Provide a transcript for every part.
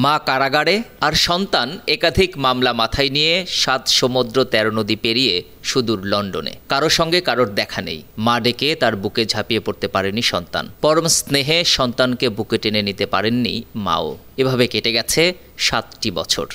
মা কারাগারে আর সন্তান একাধিক মামলা মাথায় নিয়ে ৭ সমুদ্র ১৩ নদী পেরিয়ে সুদূর লন্ডনে। কারো সঙ্গে কারোর দেখা নেই। মা ডেকে তার বুকে ঝাঁপিয়ে পড়তে পারেনি সন্তান। পরম স্নেহে সন্তানকে বুকে টেনে নিতে পারেননি মাও। এভাবে কেটে গেছে ৭টি বছর।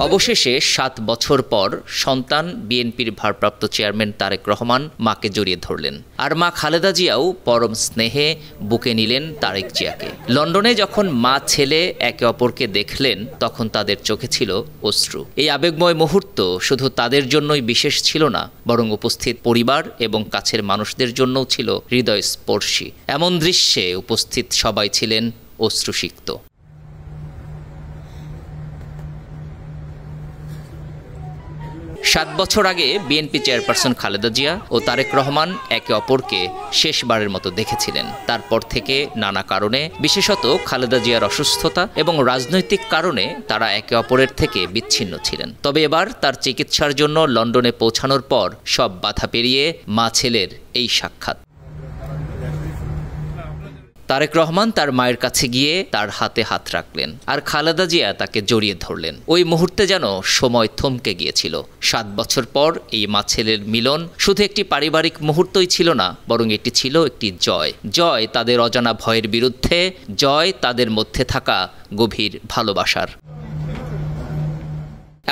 অবশেষে ৭ বছর পর সন্তান বিএনপির ভারপ্রাপ্ত চেয়ারম্যান তারেক রহমান মাকে জড়িয়ে ধরলেন। আর মা খালেদা জিয়াও পরম স্নেহে বুকে নিলেন তারেক জিয়াকে। লন্ডনে যখন মা ছেলে একে অপরকে দেখলেন তখন তাদের চোখে ছিল অশ্রু। এই আবেগময় মুহূর্ত শুধু তাদের জন্যই বিশেষ ছিল না, বরং উপস্থিত পরিবার এবং কাছের মানুষদের জন্যও ছিল হৃদয়স্পর্শী। এমন দৃশ্যে উপস্থিত সবাই ছিলেন অশ্রুসিক্ত। ৭ বছর আগে বিএনপি চেয়ারপারসন খালেদা জিয়া ও তারেক রহমান একে অপরকে শেষবারের মতো দেখেছিলেন। তারপর থেকে নানা কারণে, বিশেষত খালেদা জিয়ার অসুস্থতা এবং রাজনৈতিক কারণে তারা একে অপরের থেকে বিচ্ছিন্ন ছিলেন। তবে এবার তার চিকিৎসার জন্য লন্ডনে পৌঁছানোর পর সব বাধা পেরিয়ে মা ছেলের এই সাক্ষাৎ। তারেক রহমান তার মায়ের কাছে গিয়ে তার হাতে হাত রাখলেন, আর খালেদা জিয়া তাকে জড়িয়ে ধরলেন। ওই মুহূর্তে যেন সময় থমকে গিয়েছিল। ৭ বছর পর এই মা ছেলের মিলন শুধু একটি পারিবারিক মুহূর্তই ছিল না, বরং এটি ছিল একটি জয়। জয় তাদের অজানা ভয়ের বিরুদ্ধে, জয় তাদের মধ্যে থাকা গভীর ভালোবাসার।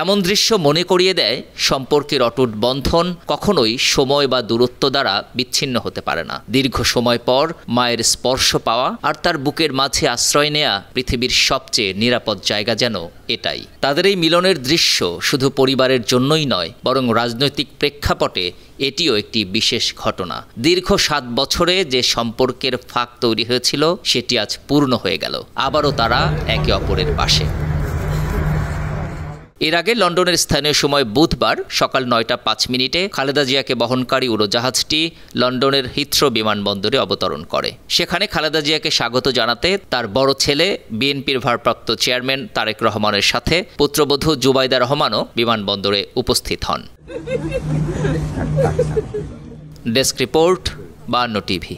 এমন দৃশ্য মনে করিয়ে দেয় সম্পর্কের অটুট বন্ধন কখনোই সময় বা দূরত্ব দ্বারা বিচ্ছিন্ন হতে পারে না। দীর্ঘ সময় পর মায়ের স্পর্শ পাওয়া আর তার বুকের মাঝে আশ্রয় নেয়া পৃথিবীর সবচেয়ে নিরাপদ জায়গা যেন এটাই। তাদের এই মিলনের দৃশ্য শুধু পরিবারের জন্যই নয়, বরং রাজনৈতিক প্রেক্ষাপটে এটিও একটি বিশেষ ঘটনা। দীর্ঘ ৭ বছরে যে সম্পর্কের ফাঁক তৈরি হয়েছিল সেটি আজ পূর্ণ হয়ে গেল। আবারও তারা একে অপরের পাশে। এর আগে লন্ডনের স্থানীয় সময় বুধবার সকাল ৯টা ৫ মিনিটে খালেদা জিয়াকে বহনকারী উড়োজাহাজটি লন্ডনের হিথ্রো বিমানবন্দরে অবতরণ করে। সেখানে খালেদা জিয়াকে স্বাগত জানাতে তার বড় ছেলে বিএনপির ভারপ্রাপ্ত চেয়ারম্যান তারেক রহমানের সাথে পুত্রবধূ জুবাইদা রহমানও বিমানবন্দরে উপস্থিত হন। Desk report ৫২ TV.